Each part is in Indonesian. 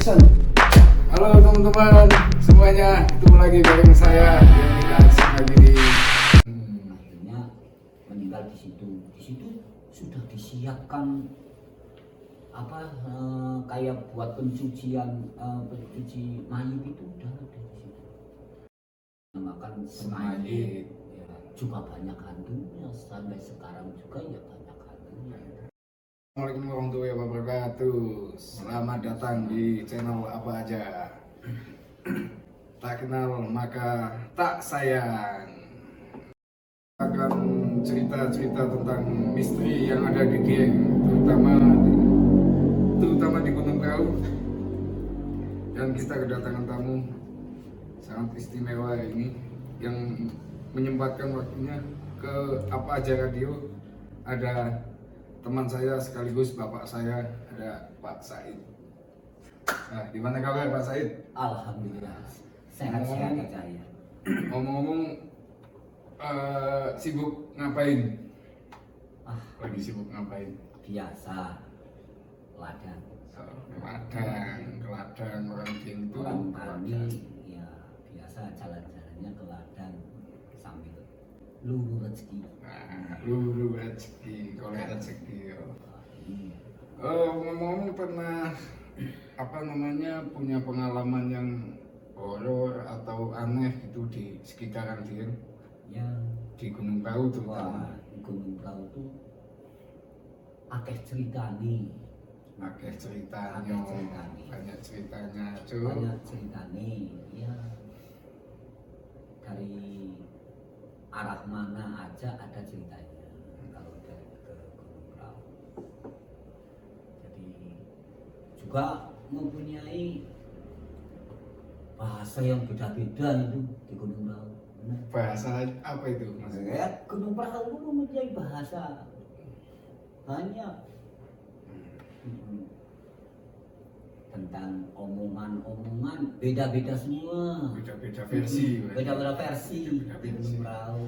Action. Halo teman-teman semuanya, ketemu lagi bareng saya yang tidak asing lagi di akhirnya meninggal di situ. Di situ sudah disiapkan kayak buat pencucian pencuci mayit itu udah ada di situ. Namakan Semayit. Ya, juga banyak hantunya sampai sekarang juga ya banyak hantunya. Assalamualaikum warahmatullahi wabarakatuh. Selamat datang di channel apa aja. Tak kenal maka tak sayang. Akan cerita-cerita tentang misteri yang ada di Dieng, terutama di Gunung Prau. Dan kita kedatangan tamu sangat istimewa ini yang menyempatkan waktunya ke apa aja radio. Ada teman saya sekaligus bapak saya, ada Pak Said. Nah, gimana kabar Pak Said? Alhamdulillah sehat-sehat aja ya. Ngomong-ngomong, sibuk ngapain? Lagi sibuk ngapain? Biasa ladang Ladang orang Dieng itu orang tani ya, biasa jalan-jalannya ke ladang sambil luru rezeki. Luru rezeki, golek rezeki. Iya. Ngomong-ngomong, pernah punya pengalaman yang horor atau aneh gitu di sekitaran Dieng, Ya, di Gunung Prau terutama? wah, Gunung Prau tuh akeh cerita nih. Banyak ceritanya, Banyak cuy. banyak cerita nih ya, dari arah mana aja ada ceritanya kalau dari ke Gunung Prau. Jadi juga mempunyai bahasa yang beda-beda itu di Gunung Prau. Bahasa apa itu maksudnya? Gunung Prau itu mempunyai bahasa banyak. Tentang omongan-omongan beda-beda semua, Beda-beda versi. beda-beda versi Beda-beda di versi. Gunung Prau.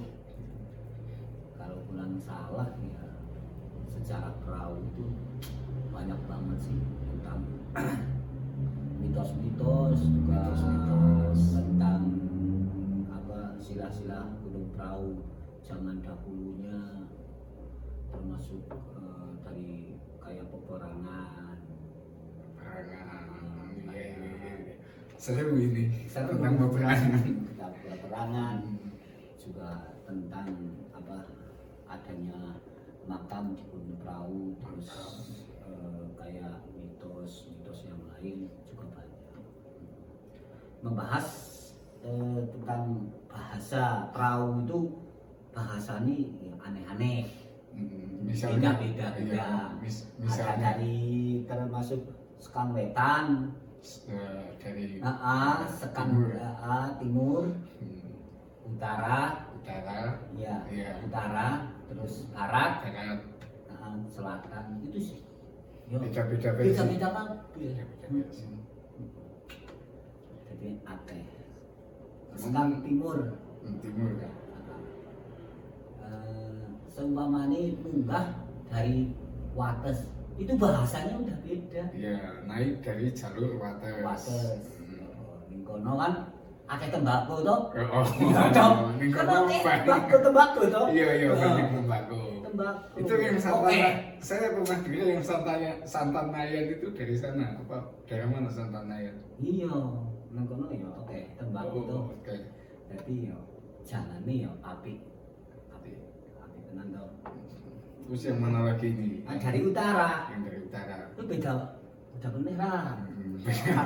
Kalau kurang salah ya, secara perahu itu banyak banget sih tentang mitos-mitos, juga Mitos-mitos. tentang sila-sila Gunung Prau zaman dahulunya, termasuk dari kayak peperangan. Iya. Seru ini Seru. tentang peperangan. Tentang peperangan, juga tentang adanya makam di Gunung Prau, terus kayak mitos-mitos yang lain juga banyak. Membahas tentang bahasa Prau itu, bahasa ini yang aneh-aneh, Misalnya, beda-beda. iya, Ada misalnya dari termasuk sekang wetan, dari sekang timur. timur, Hmm, utara, utara, ya, iya. utara, terus barat, barat, selatan, itu sih. Yo, beda-beda versi. beda-beda banget. Beda-beda versi. Jadi akeh. Sekang timur, Timur. seumpamanya munggah dari Wates, itu bahasanya udah beda. Ya, naik dari jalur Wates. Wates. Ning kono kan akeh tembakau toh. Oh, Iya toh. ning Kan kono akeh banyak. tembakau toh. Iya, banyak tembakau. Tembakau. Itu yang Oke. Santana. Saya pernah dengar yang Santanayan itu dari sana. Apa? Dari mana Santanayan? Iya, nang kono ya oke, tembakau toh. Oke. Jadi ya jalane ya apik tenan toh. Terus yang mana lagi ini? Dari utara. Yang dari utara. Itu beda bener lah.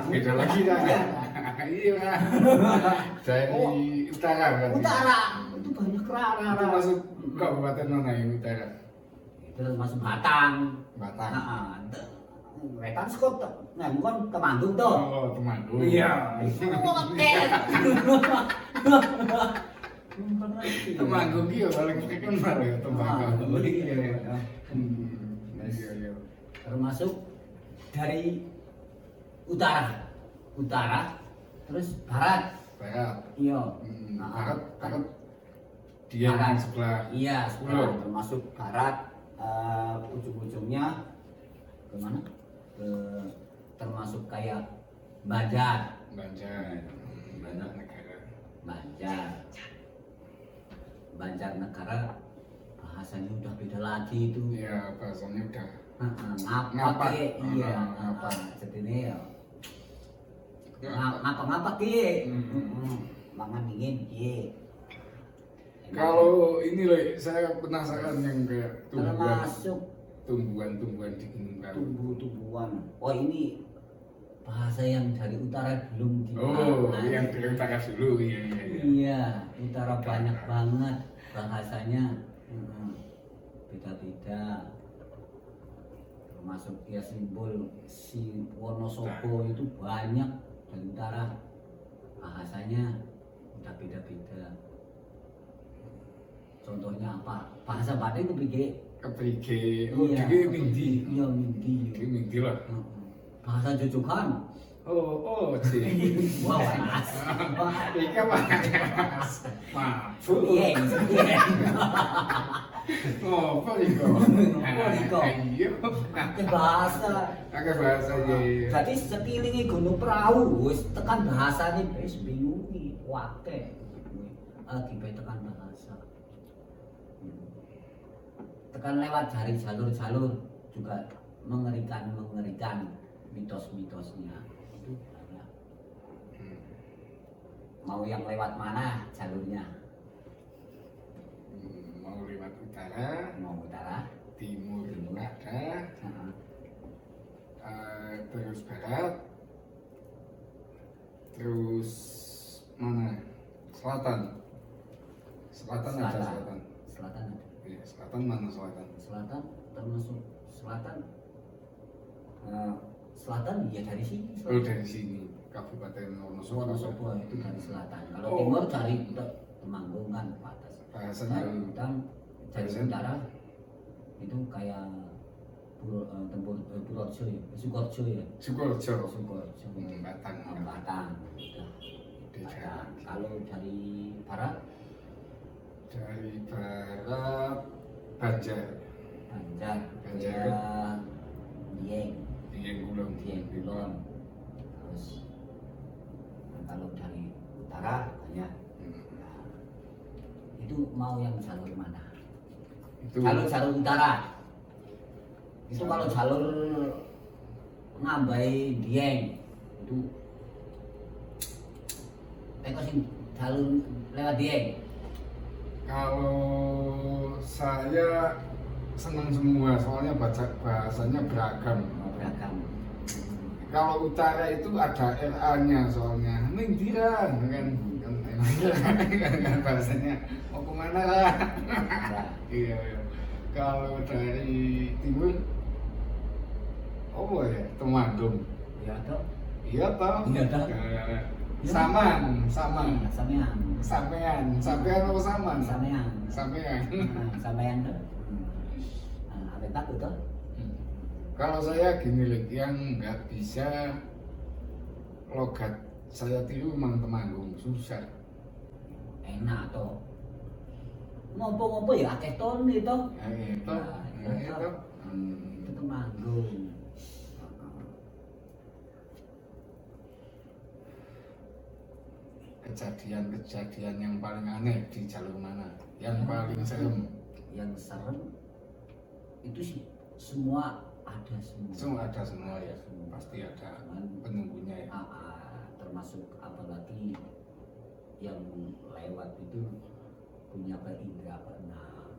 Beda lagi kan? Iya. Dari utara kan? Utara itu banyak Itu rara. masuk kabupaten mana yang utara? Itu masuk Batang. Batang. Wetan sekot ngomong Temanggung toh. Oh, Temanggung. Iya. Oke. Temanggung iya paling terkenal ya Temanggung. Iya. Iya. Termasuk dari utara, terus barat. Barat. Iya. Barat. Dia yang sebelah. Iya, sebelah. Kulon. Termasuk barat, ujung-ujungnya kemana? Termasuk kayak Banjar. Banjar. Banjarnegara. Banjarnegara bahasanya udah beda lagi itu. Ya bahasanya udah Ngapa Ngapak. ki? Iya, Ngapak. jadine ya. Ngapak. Ngapa ki? Hmm. Mangan dingin ki. Kalau ini loh, saya penasaran yang kayak termasuk tumbuhan di Gunung Kawi. tumbuh-tumbuhan. Oh ini bahasa yang dari utara belum Oh, dimakan. yang dari utara dulu, iya. Iya, utara banyak banget bahasanya. Beda-beda. Termasuk ya simbol si Wonosobo itu banyak dari utara. Bahasanya udah beda-beda. Contohnya apa? Bahasa Batak itu Keprige, oh ini Mindi. Iya, Mindi. Ini Mindi lah. Bahasa Jojokan. Oh, cik. Wah, panas. Ika panas. Maaf. Iya. Oh, apa iko? Iko? Iya. Itu bahasa. Pakai bahasa iya. Jadi sekilingi Gunung Perahu, wis tekan bahasane wis bingungi, wake. Akibat tekan bahasa. Tekan lewat dari jalur-jalur juga mengerikan mitos-mitosnya itu banyak. Mau yang lewat mana jalurnya? Mau lewat utara, Mau utara, timur ada, terus barat, terus mana? Selatan. Selatan ada selatan. Selatan ada. Iya, selatan mana selatan? Selatan termasuk selatan. Selatan ya dari sini. Oh, dari sini. Kabupaten Wonosobo. Wonosobo itu dari selatan. Kalau Oh. timur dari Temanggung kan batas. Bahasanya Dari utara itu kayak Purworejo ya, Sukoharjo ya. Sukoharjo. Sukoharjo. Batang. Batang. Udah. Beda Batang. lagi. Kalau dari barat Dari barat Banjar. Banjar. Banjar. Ya, Dieng. Dieng Kulon. Kulon. Terus kalau dari utara banyak. Itu mau yang jalur mana? Itu Kalau jalur utara itu kalau jalur ngambai Dieng itu sing jalur lewat Dieng. kalau saya senang semua soalnya bahasanya beragam. Beragam. Kalau utara itu ada RA-nya soalnya. Minggiran kan bahasanya mau kemana lah. Iya. Kalau dari timur, oh ya Temanggung. Ya toh. Iya toh. Iya toh. Saman. Sampean. Sampean apa saman? Sampean. Sampean tuh. Apa takut tuh? Kalau saya gini loh, yang nggak bisa logat saya tiru memang Temanggung susah. Enak toh. Ngopo-ngopo ya akeh ton itu. Ya itu, itu. Itu Temanggung. Kejadian yang paling aneh di jalur mana? Yang paling serem? Yang serem itu sih semua ada semua. Semua ada semua ya, pasti ada penunggunya ya. Termasuk apalagi yang lewat itu punya indra keenam.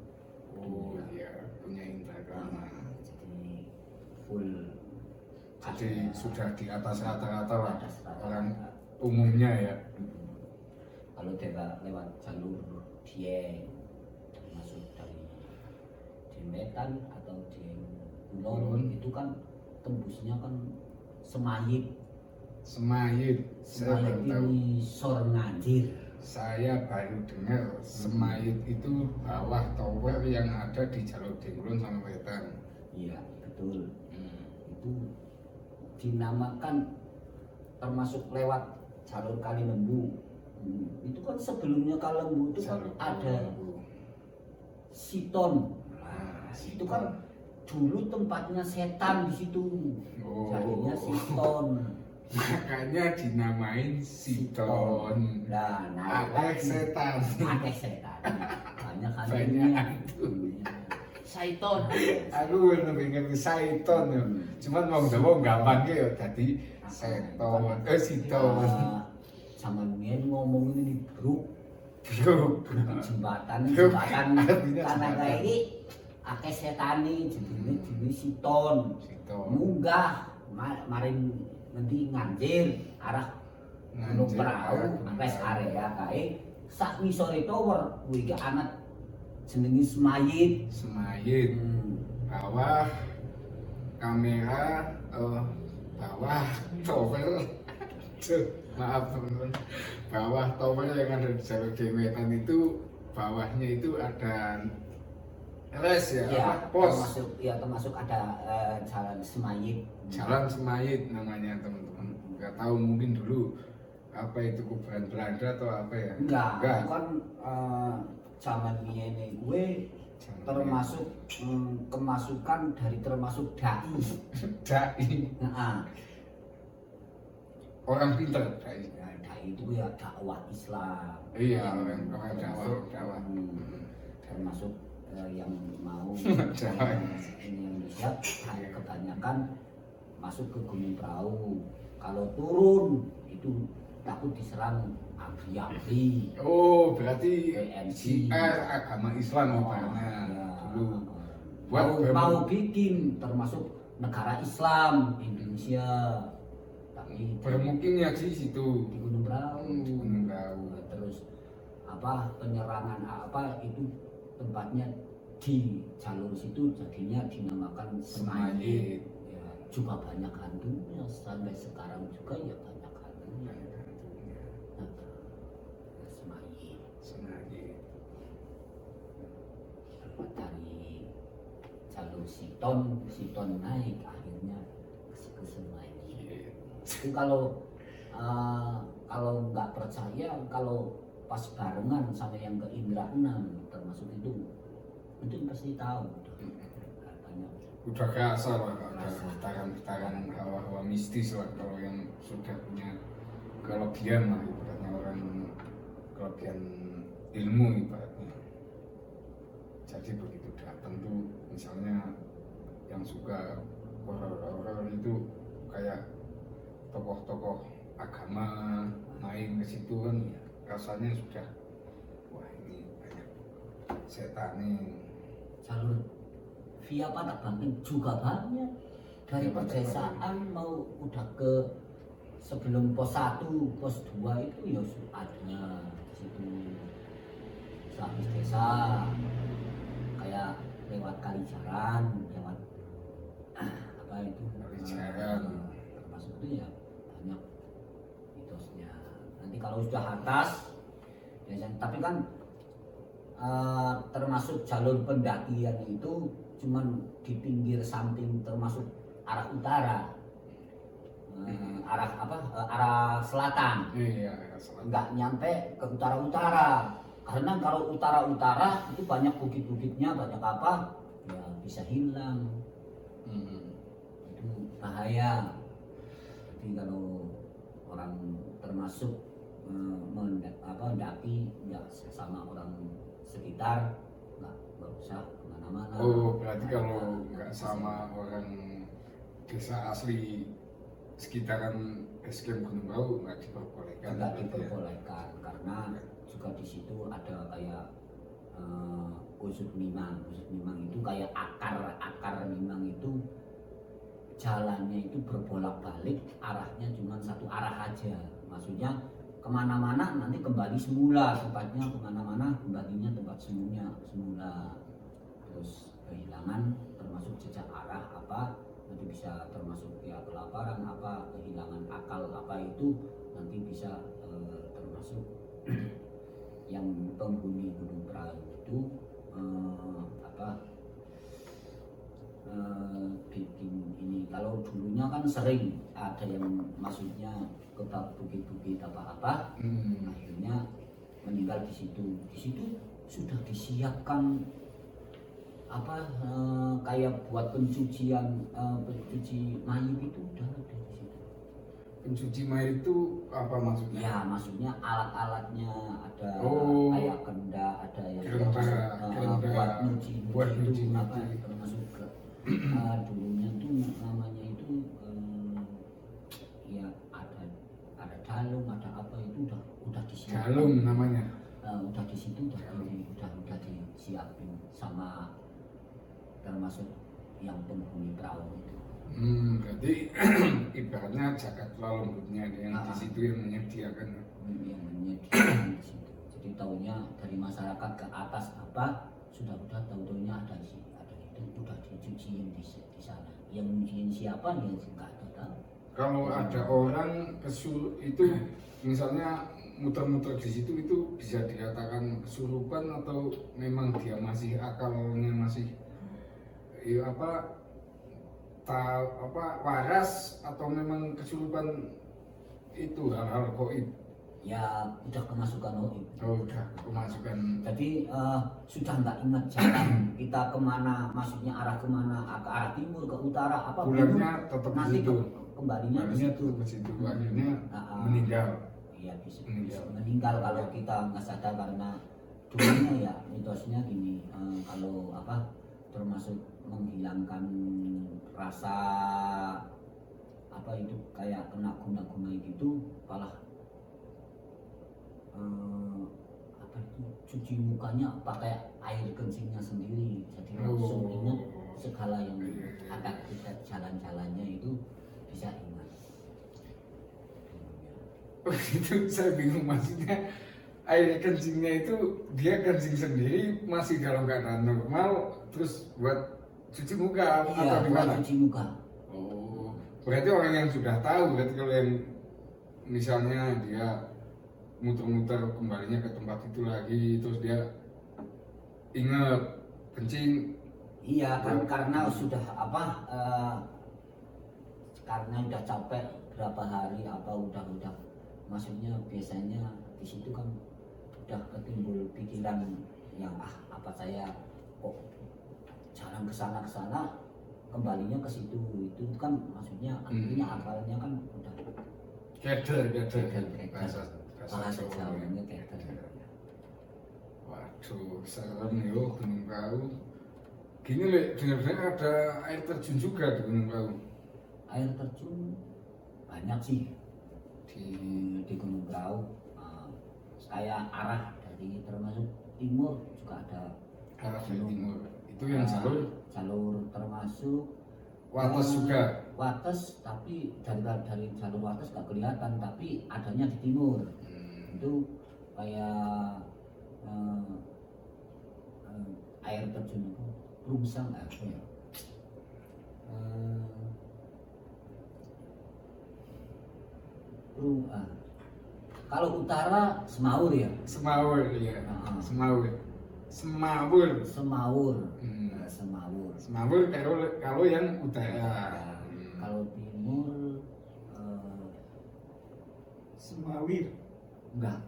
Oh iya, punya indra keenam. Jadi full. Jadi sudah di atas rata-rata lah Atas rata-rata. orang umumnya ya. Kalau dia lewat jalur Dieng, termasuk dari Jembetan atau Dieng Kulon itu kan tembusnya kan Semayit. Semayit, saya baru tahu. Ini Sor Nganjir. Saya baru dengar Semayit itu bawah tower yang ada di jalur Denglon sama Wetan. Iya betul. Itu dinamakan termasuk lewat jalur Kali Lembu. Itu kan sebelumnya Kali Lembu itu kan ada Siton. Itu kan dulu tempatnya setan di situ. Oh. Jadinya Siton. makanya dinamain Sidon. Nah, Akeh setan. Akeh setan. Banyak kan. Banyak. Saiton. Aku lebih ngerti Saiton ya. Cuman mau Jawa gampang ya dadi seton. Sidon. Zaman biyen ngomong ini bro. Bro. Jembatan Artinya karena jembatan. kayak ini akeh setane jenenge Sidon. Sidon. Munggah maring ngendi Nganjir arah Gunung Nganjir, Prau arah Gunung wes Prau. area kae sak ngisore tower kuwi iki anak jenenge Semayit. Semayit. Bawah kamera, bawah tower. Maaf teman-teman. Bawah tower yang ada di Jalur Dewetan itu, bawahnya itu ada res ya, apa? Pos. termasuk ada jalan Semayit. Jalan Semayit namanya teman-teman. Nggak tahu mungkin dulu apa itu kuburan Belanda atau apa ya? Enggak, itu kan zaman biyen gue termasuk kemasukan dari termasuk dai. Dai. Nah, Orang pintar dai. dai itu ya dakwah Islam. Iya, orang termasuk dakwah. termasuk yang mau Dakwah. ini yang bisa kebanyakan masuk ke Gunung Prau. Kalau turun itu takut diserang abri-abri. Oh, berarti PNC. agama Islam ibaratnya dulu. Mau bikin termasuk negara Islam Indonesia, tapi bermukimnya di situ. di Gunung Prau. Di Gunung Prau. Terus apa penyerangan apa itu tempatnya di jalur situ jadinya dinamakan Semayit. Ya, juga banyak hantunya sampai sekarang juga ya banyak hantunya. Nah, Semayit. Semayit. Dari jalur Sidon naik akhirnya ke Semayit. Itu kalau nggak percaya kalau pas barengan sama yang ke Indra 6 termasuk itu pasti tahu katanya. Udah kerasa lah, ada getaran-getaran hawa-hawa mistis lah kalau yang sudah punya kelebihan lah ibaratnya orang kelebihan ilmu ibaratnya. Jadi begitu datang tuh misalnya yang suka horor-horor itu kayak tokoh-tokoh agama main ke situ kan rasanya sudah wah ini banyak setan nih. Jalur via Patak Bangking juga banyak dari Pedesaan mau udah ke sebelum pos 1, pos 2 itu ya ada di situ habis desa kayak lewat Kalijaran, lewat apa itu Kalijaran. termasuk itu ya banyak mitosnya. Nanti kalau sudah atas biasanya, tapi kan termasuk jalur pendakian itu cuman di pinggir samping termasuk arah utara, arah selatan. Iya, selatan. Nggak nyampe ke utara-utara karena kalau utara-utara itu banyak bukit-bukitnya, banyak apa ya bisa hilang. Itu bahaya. Jadi kalau orang termasuk mendaki ya sama orang sekitar nggak usah kemana-mana. Oh, berarti kalau nggak sama orang desa asli sekitaran basecamp Gunung Prau nggak diperbolehkan. Nggak berarti ya? diperbolehkan karena juga di situ ada kayak usut mimang. Usut mimang itu kayak akar mimang itu jalannya itu berbolak-balik, arahnya cuma satu arah aja. Maksudnya kemana-mana nanti kembali semula tempatnya, kemana-mana kembalinya tempat semula. Terus kehilangan termasuk jejak arah apa, nanti bisa termasuk ya kelaparan apa, kehilangan akal apa itu nanti bisa termasuk yang penghuni Gunung Prau itu bikin ini. Kalau dulunya kan sering ada yang maksudnya ke bukit-bukit apa-apa, akhirnya meninggal di situ. Di situ sudah disiapkan kayak buat pencuci mayat itu udah ada di situ. pencuci air itu apa maksudnya? Ya, maksudnya alat-alatnya ada Oh. kayak kendak, ada yang Kendak. buat nyuci Buat itu nyuci. apa termasuk ke dulunya tuh namanya itu ya ada dalung, ada apa itu udah disiapin. Galung namanya. Udah di situ udah disiapin sama termasuk yang penghuni perahu itu. Berarti ibaratnya jagat lembutnya yang di situ yang menyediakan. Yang menyediakan di situ. Jadi tahunya dari masyarakat ke atas apa sudah tahunya ada itu udah dicuciin di sana. Yang nyuciin siapa ya nggak ada tahu. Kalau ada orang itu misalnya muter-muter di situ itu bisa dikatakan kesurupan atau memang dia masih akalnya masih ya waras atau memang kesurupan itu hal-hal goib. Ya udah kemasukan OIB. Oh, udah kemasukan. Jadi sudah nggak ingat jalan kita kemana, maksudnya arah kemana, ke arah timur, ke utara, apa Pulangnya tetap di nanti situ. kembalinya ke situ. Ke situ akhirnya Ah. meninggal. Iya bisa meninggal kalau kita nggak sadar karena dulunya ya mitosnya gini kalau termasuk menghilangkan rasa apa itu kayak kena guna-guna gitu malah apa itu cuci mukanya pakai air kencingnya sendiri jadi langsung ingat segala yang akan kita jalan-jalannya itu bisa ingat. Oh, itu saya bingung maksudnya air kencingnya itu dia kencing sendiri masih dalam keadaan normal terus buat cuci muka atau gimana? Cuci muka. Oh, berarti orang yang sudah tahu berarti kalau yang misalnya dia muter-muter kembalinya ke tempat itu lagi terus dia ingat kencing. Iya kan karena sudah karena udah capek berapa hari udah maksudnya biasanya di situ kan udah ketimbul pikiran yang apa saya kok jalan ke sana kembalinya ke situ itu kan maksudnya artinya akalnya kan udah Keder. bahasa Jawanya keder. Waduh, serem yo Gunung Prau. Gini Le, dengar-dengar ada air terjun juga di Gunung Prau. Air terjun banyak sih di Gunung Prau. Kayak arah dari termasuk timur juga ada Arah dari timur. Itu yang jalur termasuk Wates juga. Wates tapi dari jalur Wates gak kelihatan tapi adanya di timur. Itu kayak air terjun itu Rumsang apa ya? Kalau utara Semaur ya. Semaur ya. Semaur. Semaur kalau yang utara. Kalau timur Semawir. enggak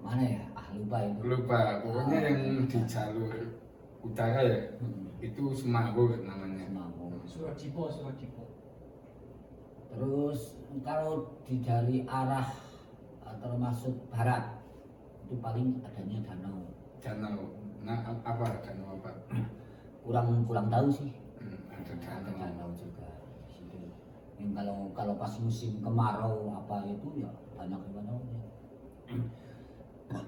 mana ya? Lupa itu. Lupa, pokoknya yang di jalur utara ya. Itu Semaur namanya. Semaur. Surajibo. Terus kalau dari arah termasuk barat itu paling adanya danau. Nah, danau apa? Kurang tahu sih. Ada Ada danau. danau juga di situ. Yang kalau pas musim kemarau apa itu ya banyak danaunya.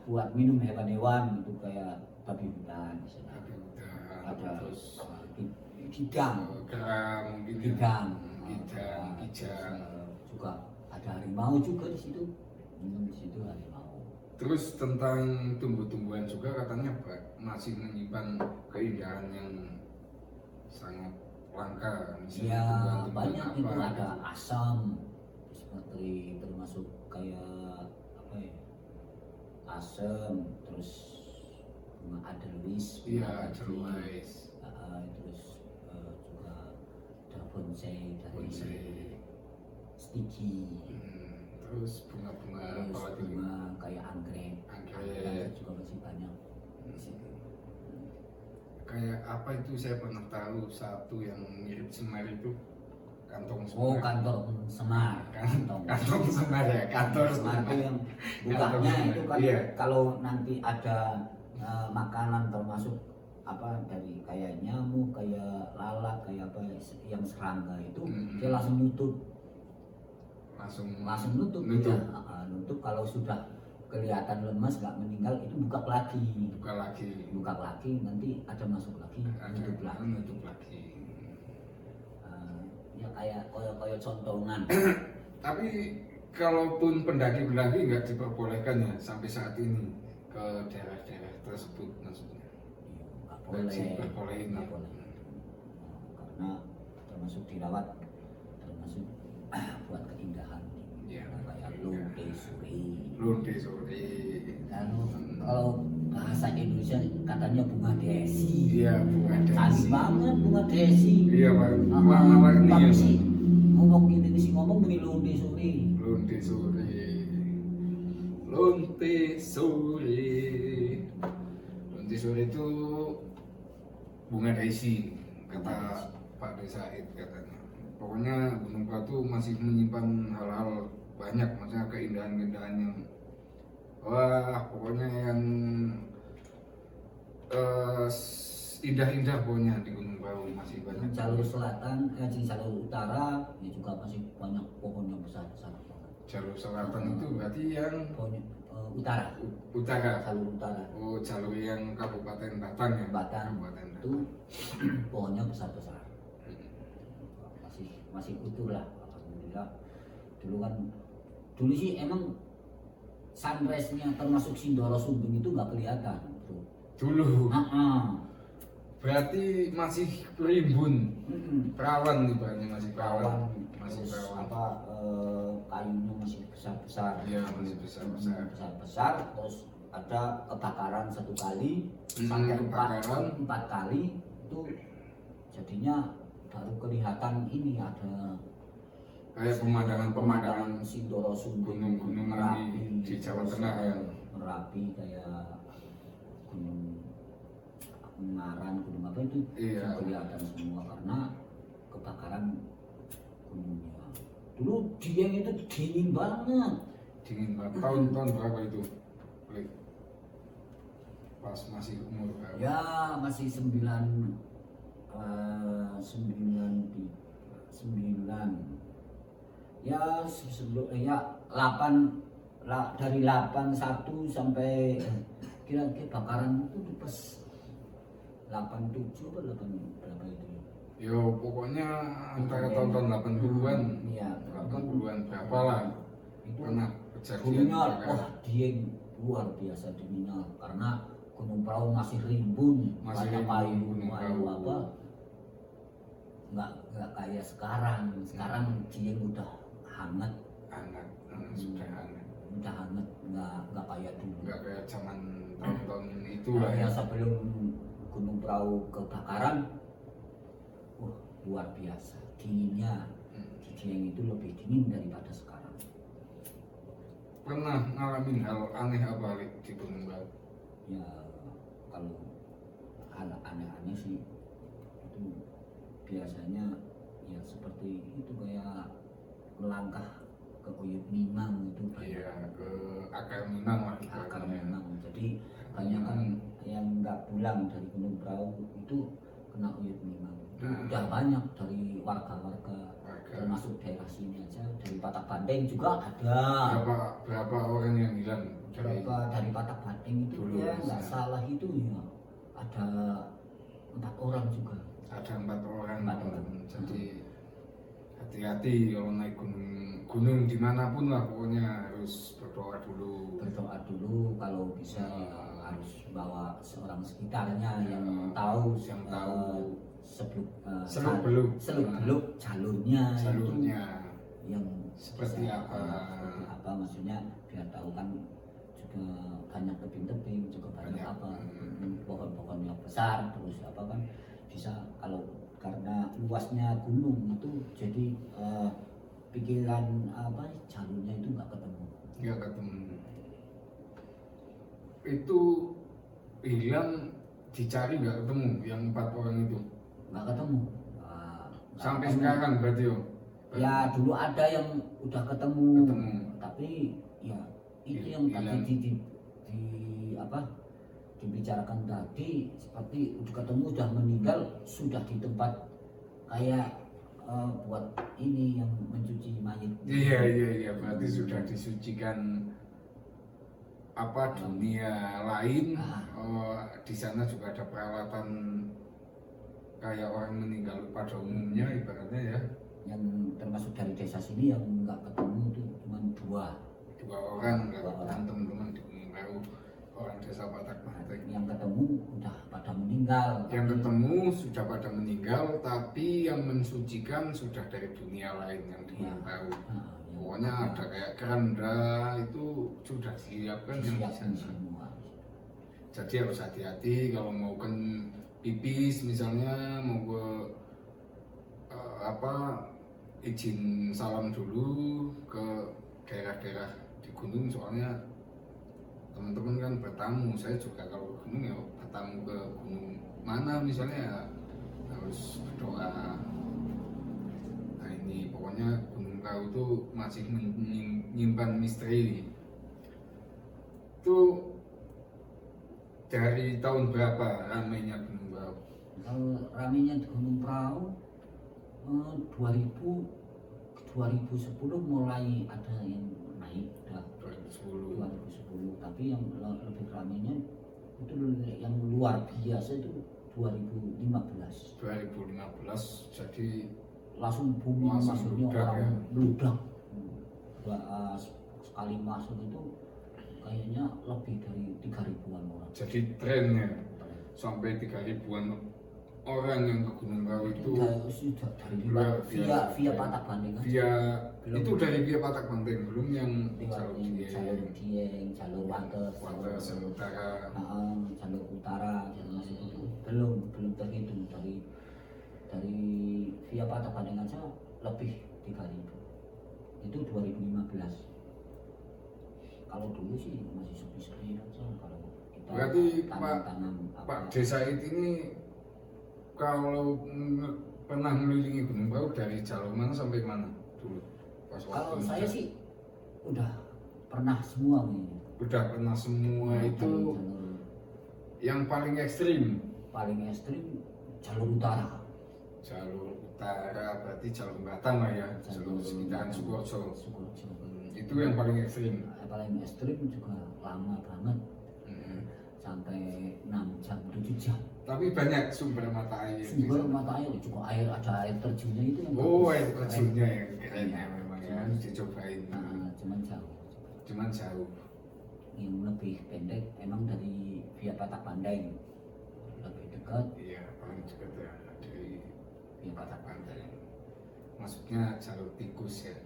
Buat minum hewan-hewan itu kayak babi hutan di sana. Ada Terus gidang. kerang, Gidang juga ada harimau juga di situ. Minum di situ harimau. Terus tentang tumbuh-tumbuhan juga katanya masih menyimpan keindahan yang sangat langka. Misalnya Ya tumbuhan-tumbuhan banyak apa itu ada gitu. asam seperti termasuk kayak apa ya asam terus bunga adelwis Iya, Edelweiss. terus juga ada bonsai dari Bonsai. stigi Terus bunga-bunga terus apa lagi? bunga kayak anggrek juga masih banyak di situ. Kayak apa itu saya pernah tahu satu yang mirip semar itu kantong Oh, Semar. kantor Semar. Kantong Semar ya, kantor Semar itu yang Kantong bukanya Semar, itu kan iya. kalau nanti ada makanan termasuk apa dari kayak nyamuk, kayak lalat, kayak apa yang serangga itu dia langsung nutup nutup. Ya. Nutup kalau sudah kelihatan lemas nggak meninggal itu buka lagi nanti ada masuk lagi nutup lagi. Ya kayak koyo contongan. Tapi kalaupun pendaki-pendaki nggak diperbolehkan ya sampai saat ini ke daerah-daerah tersebut maksudnya. Nggak boleh. Nggak boleh. Karena termasuk dirawat, termasuk buat keindahan. Iya. Kayak Lonte Suri. Kalau bahasa Indonesia katanya bunga desi. Iya, bunga Canggih desi. banget bunga desi. Iya, Pak. Warna-warni Tapi ya. sih ngomong ini sih ngomong ini Lonte Suri. Lonte Suri itu bunga daisy kata Pak Desaid katanya. Pokoknya Gunung Batu masih menyimpan hal-hal banyak, maksudnya keindahan-keindahan yang pokoknya yang indah-indah pokoknya di Gunung Batu masih banyak. Jalur selatan, di jalur utara ya juga masih banyak pohon yang besar-besar. Jalur selatan itu berarti yang Pohon utara. utara. Jalur utara. Oh, jalur yang Kabupaten Batang ya. Batang Kabupaten itu pohonnya besar-besar. Masih utuh lah, alhamdulillah. Dulu sih emang sunrise-nya termasuk Sindoro Sumbing itu nggak kelihatan, bro. Dulu. Heeh. Berarti masih rimbun. Perawan nih Pak, ini masih Kawan, masih terus perawan. apa kayunya masih besar-besar. Iya, masih besar-besar. Besar-besar, terus ada kebakaran satu kali sampai kebakaran. empat kali itu jadinya baru kelihatan ini ada Kayak pemandangan Sindoro Sumbing, gunung-gunung di Jawa terus Tengah ya. Merapi kayak gunung Ungaran, gunung apa itu Iya. kelihatan semua karena kebakaran gunungnya. Dulu Dieng itu dingin banget. Dingin banget. Tahun berapa itu? Lik? Pas masih umur berapa? Ya masih 9 ya sebelum ya 8 dari 81 sampai kira-kira bakaran itu pas 87 atau 8 berapa itu ya? Yo pokoknya antara tahun-tahun 80-an. Iya, 80-an berapa lah. Itu Pernah kejadian gunungnya kebakaran. wah Dieng luar biasa dinginnya karena Gunung Prau masih rimbun, Masih banyak rimbun, Gunung kayu Prau. apa nggak kayak sekarang Dieng udah hangat, Hangat, sudah hangat. nggak kayak dulu. Nggak kayak zaman tahun-tahun itu Nah, lah ya ya. sebelum Gunung Prau kebakaran, luar biasa dinginnya. Di Dieng itu lebih dingin daripada sekarang. Pernah ngalamin hal aneh apa Lik, di Gunung Batu? Ya kalau hal aneh-aneh sih itu biasanya ya seperti itu kayak melangkah ke Uyut Minang itu Iya, ke akar Minang lah akar ibaratnya. Minang. Jadi banyak kan yang nggak pulang dari Gunung Prau itu kena Uyut Minang. Udah banyak dari warga-warga termasuk daerah sini aja, dari Patak Banteng juga ada. Berapa orang yang hilang Dari Patak Banteng itu dulu, ya nggak ya. salah itu ya ada 4 orang juga. Ada 4 orang. Empat orang. Jadi hati-hati kalau naik gunung dimanapun lah, pokoknya harus berdoa dulu. Berdoa dulu, kalau bisa ya harus bawa seorang sekitarnya yang tahu Seluk-beluk jalurnya jalurnya itu yang seperti bisa, apa. seperti apa maksudnya biar tahu kan juga banyak tebing-tebing juga banyak Banyak. apa pohon-pohon yang besar terus apa kan bisa kalau karena luasnya gunung itu jadi pikiran apa jalurnya itu nggak ketemu. Nggak ketemu. Itu hilang, dicari nggak ketemu yang 4 orang itu Nggak ketemu. sampai Ketemu. sekarang berarti yo. Ya dulu ada yang udah ketemu. Ketemu. Tapi ya itu yang Hilang. tadi di apa dibicarakan tadi, seperti udah ketemu udah meninggal, sudah di tempat kayak buat ini yang mencuci mayat. Iya, berarti sudah disucikan apa dunia lain. Di sana juga ada peralatan kayak orang meninggal pada umumnya ibaratnya ya. Yang termasuk dari desa sini yang nggak ketemu itu cuma Dua orang Dua orang. teman-teman di Gunung Prau, orang desa Batak Banteng. yang ketemu udah pada meninggal. Yang ketemu sudah pada meninggal, tapi yang mensucikan sudah dari dunia lain yang di Gunung Prau. Pokoknya ada kayak keranda itu sudah disiapkan yang di disiapkan sana. semua. Jadi harus hati-hati kalau mau pipis misalnya, mau ke izin salam dulu ke daerah-daerah di gunung, soalnya teman-teman kan bertamu. Saya juga kalau ke gunung ya bertamu ke gunung mana misalnya ya harus berdoa. Nah ini pokoknya Gunung Prau itu masih menyimpan misteri. Itu dari tahun berapa ramainya Gunung Prau? Kalau ramenya di Gunung Prau 2010 mulai ada yang naik dah 2010. 2010, tapi yang lebih ramenya itu yang luar biasa itu 2015. 2015 jadi Langsung booming, Langsung maksudnya meledak orang ya. meludak. Sekali masuk itu kayaknya lebih dari 3.000-an orang. jadi trennya sampai 3.000-an orang yang ke Gunung Prau itu Sudah dari luar biasa. via Batak Banteng aja. Via itu dari via Batak Banteng, belum yang Lewat jalur jalur Dieng, jalur Wates, jalur utara. jalur utara, jalur masuk itu belum terhitung dari via Batak Banteng aja lebih 3.000. Itu 2015. Kalau dulu sih masih sepi-sepi aja kalau kita Berarti tanam Pak Desa ini kalau pernah mengelilingi Gunung Prau dari jalur mana sampai mana dulu? Pas Kalau waktu saya muda? sih udah pernah semua ini. Udah pernah semua itu. Jalur Yang paling ekstrim paling ekstrim jalur utara. jalur utara berarti jalur Batang lah ya, jalur sekitaran Sukoharjo. Itu yang paling ekstrim. Paling ekstrim juga lama banget, sampai 6 jam 7 jam. Tapi banyak sumber mata air. di Sumber sana. mata air juga ada air terjunnya itu yang Oh, bagus. air terjunnya Keren. yang keren ya memang ya, harus dicobain. Cuman jauh. Cuman jauh. Yang lebih pendek emang dari via Batak Banteng, lebih dekat Iya, paling dekat ya dari via Batak pantai. Maksudnya jalur tikus ya.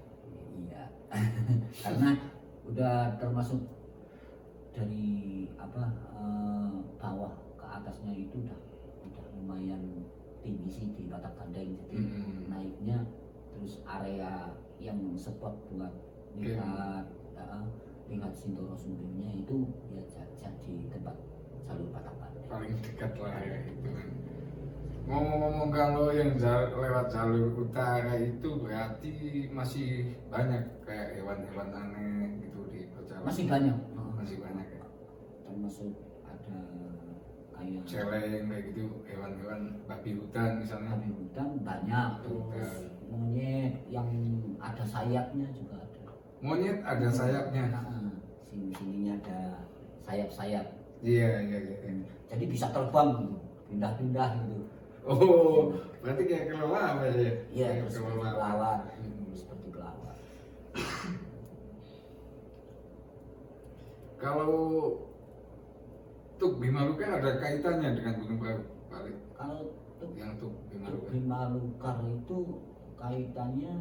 Iya. Karena udah termasuk dari bawah ke atasnya itu udah lumayan tinggi sih di Batak Banteng. Jadi naiknya terus area yang spot buat lihat Sindoro Sumbingnya itu ya jadi tempat jalur Batak Banteng. Paling dekat lah ya itu kan. Ngomong-ngomong kalau yang lewat jalur utara itu berarti masih banyak kayak hewan-hewan aneh gitu di perjalanan. Masih banyak. Masih banyak ya. Termasuk ada kayak Celeng kayak gitu, hewan-hewan babi hutan misalnya. babi hutan banyak, terus Hutan. monyet yang ada sayapnya juga ada. Monyet ada sayapnya. Sininya ada sayap-sayap, Iya. jadi bisa terbang gitu, pindah-pindah gitu. Oh, berarti kayak kelelawar ya? Iya, Kayak terus seperti kelawar, seperti kelawar. Kalau Tuk Bimaluka ada kaitannya dengan Gunung Prau, balik. Kalau Yang Tuk Bimaluka. Bimalukar itu kaitannya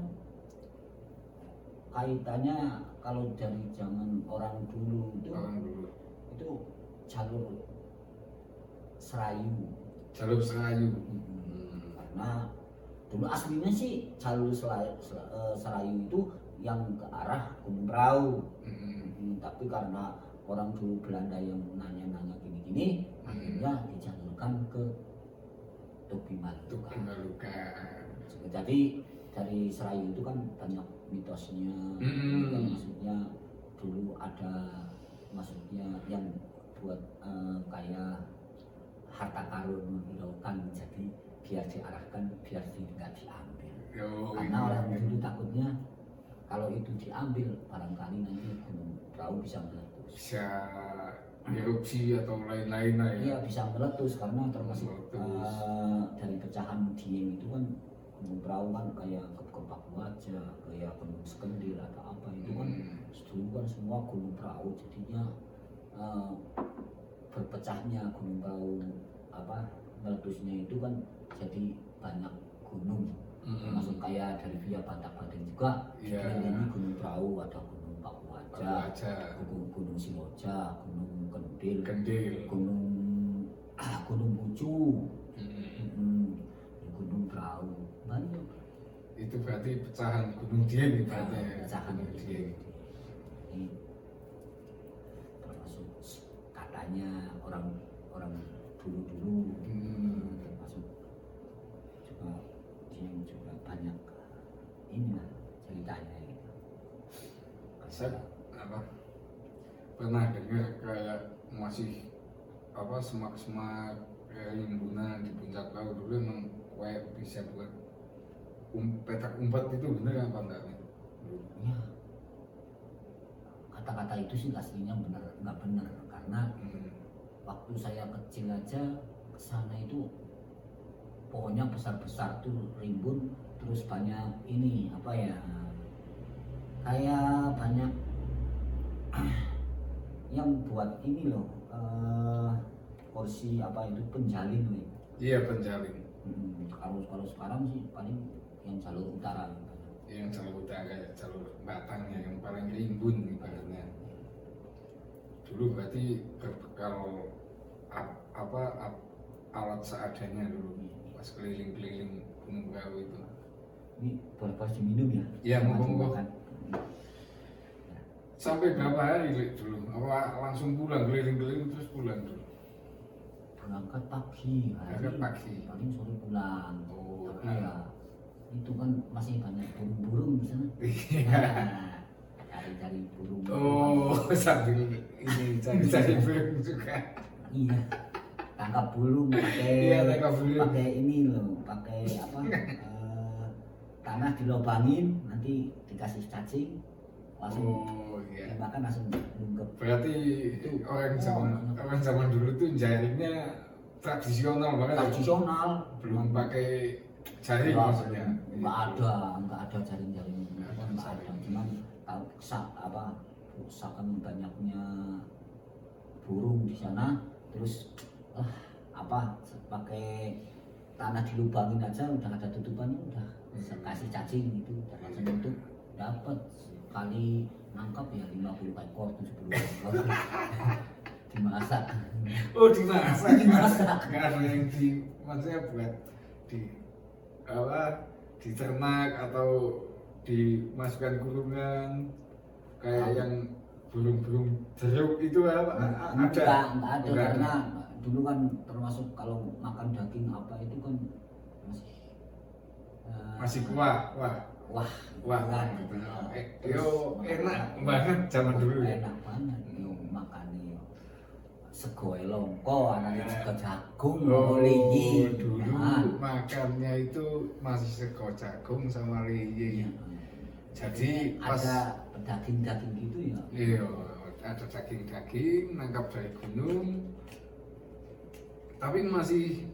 kalau dari zaman orang dulu itu Orang dulu. itu jalur Serayu. Jalur Serayu. Karena dulu aslinya sih jalur Serayu itu yang ke arah Gunung Prau. Tapi karena orang dulu Belanda yang nanya-nanya gini-gini, akhirnya dijalurkan ke Tuk Tuk Bimaluka. Bimaluka. Jadi dari Serayu itu kan banyak mitosnya. Kan maksudnya dulu ada maksudnya yang buat kayak harta karun kan, jadi biar diarahkan biar nggak diambil. Karena orang dulu takutnya kalau itu diambil barangkali nanti gunung perahu bisa meletus. Bisa erupsi atau lain-lain lah ya. Iya bisa meletus karena termasuk dari pecahan Dieng itu kan gunung perahu kan kayak ke Papua aja, kayak gunung Skendil atau apa itu kan dulu kan semua gunung perahu, jadinya berpecahnya gunung perahu apa meletusnya itu kan jadi banyak gunung. Termasuk kayak dari via Batak-Batak juga ini gunung perahu, ada gunung Papua aja, gunung Siloja, gunung Kendil, gunung Bucu, gunung perahu banyak. Itu berarti pecahan gunung Dieng berarti ya. Pecahan Dieng. Ini termasuk katanya orang dulu termasuk juga Dieng juga banyak inilah ceritanya gitu. Saya pernah dengar kayak masih semak-semak rimbunan di puncak laut dulu emang kayak bisa buat petak umpet, itu bener apa enggak? Ya, kata-kata itu sih aslinya nggak benar karena waktu saya kecil aja kesana itu pohonnya besar-besar tuh rimbun, terus banyak ini apa ya, kayak banyak yang buat ini loh kursi apa itu penjalin loh. Iya penjalin. Kalau sekarang sih paling yang jalur utara gitu. Yang jalur utara ya, jalur batangnya yang paling rimbun ibaratnya. Dulu berarti berbekal alat seadanya dulu pas keliling-keliling Gunung Perahu itu. Ini boleh diminum ya? Iya mau. Sampai berapa hari dulu? Apa langsung pulang keliling-keliling terus pulang dulu? Berangkat pagi, paling sore pulang. Tapi ya itu kan masih banyak burung-burung di sana. Cari-cari burung. Sambil ini cari burung juga. Iya. Tangkap burung pakai pakai ini loh, pakai apa? Tanah dilobangin, nanti dikasih cacing, langsung dimakan langsung nungkep. Berarti itu orang zaman dulu tuh jaringnya tradisional banget. Tradisional, belum pakai jaring maksudnya. Nggak ada jaring-jaring, nggak ada. Cuman tahu saking banyaknya burung di sana, terus pakai tanah dilubangin aja udah ada tutupannya, udah kasih cacing itu langsung tutup, dapat sekali nangkap ya 50 ekor 70 ekor. Dimasak. Dimasak. Nggak ada yang maksudnya buat diternak atau dimasukkan kurungan kayak yang burung-burung jeruk itu apa? Enggak ada karena dulu kan termasuk kalau makan daging apa itu kan masih kuah. Enak banget zaman dulu ya. Enak banget makannya sego longko, anaknya sego jagung, liyi. Dulu makannya itu masih sego jagung sama liyi. Jadi ada daging-daging gitu ya. Iya, ada daging-daging nangkap dari gunung. Tapi masih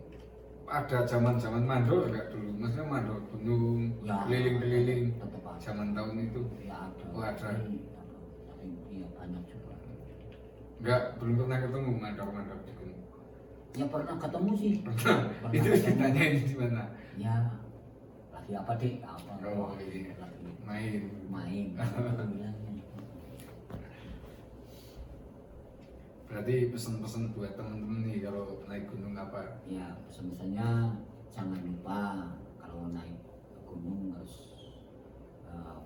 ada zaman-zaman mandor enggak dulu? Maksudnya mandor gunung, keliling-keliling. Zaman tahun itu. Ya ada. Ada. Iya banyak juga. Enggak, belum pernah ketemu mandor-mandor di gunung. Ya pernah ketemu sih. Itu ditanyain di mana? Ya lagi apa dek? Apa? Iya. Lagi main. Berarti pesan-pesan buat teman-teman nih kalau naik gunung apa? Ya pesan-pesannya jangan lupa kalau naik gunung harus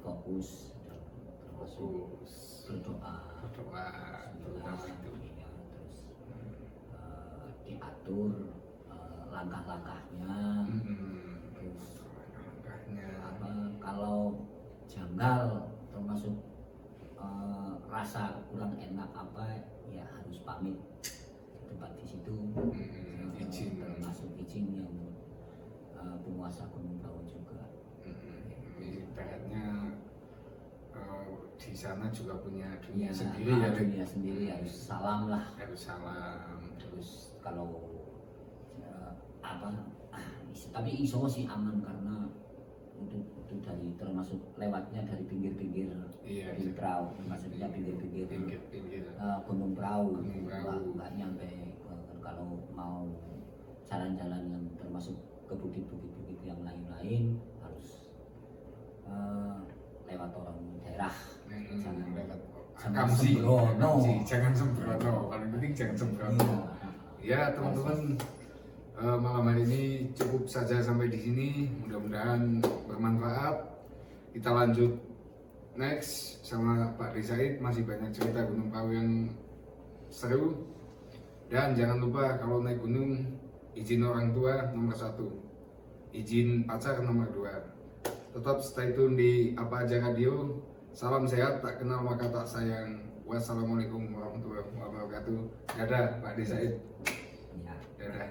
fokus, termasuk berdoa terutama itu. Ya, terus diatur langkah-langkahnya, terus langkahnya apa kalau janggal termasuk rasa kurang enak apa ya harus pamit ke tempat di situ. Izin. Termasuk izin yang penguasa Gunung Prau juga. Ibaratnya di sana juga punya dunia Ya, sendiri ya. dunia sendiri harus salam lah. Harus salam. Terus kalau tapi iso sih aman karena itu dari termasuk lewatnya dari pinggir-pinggir Iya, di Prau, maksudnya pinggir-pinggir Pinggir-pinggir. Gunung Prau, Gunung Prau. nggak nyampe kalau mau jalan-jalan yang termasuk ke bukit-bukit yang lain-lain harus lewat orang daerah. Jangan Lewat jangan Kamsi. sembrono. Kamsi. Jangan sembrono. Paling penting jangan sembrono. Ya teman-teman, malam hari ini cukup saja sampai di sini. Mudah-mudahan bermanfaat. Kita lanjut next sama Pak Said. Masih banyak cerita Gunung Prau yang seru. Dan jangan lupa kalau naik gunung, izin orang tua nomor 1, izin pacar nomor 2. Tetap stay tune di Apa Aja Radio. Salam sehat, tak kenal maka tak sayang. Wassalamualaikum warahmatullahi wabarakatuh. Dadah Pak Said. Ya. Dadah.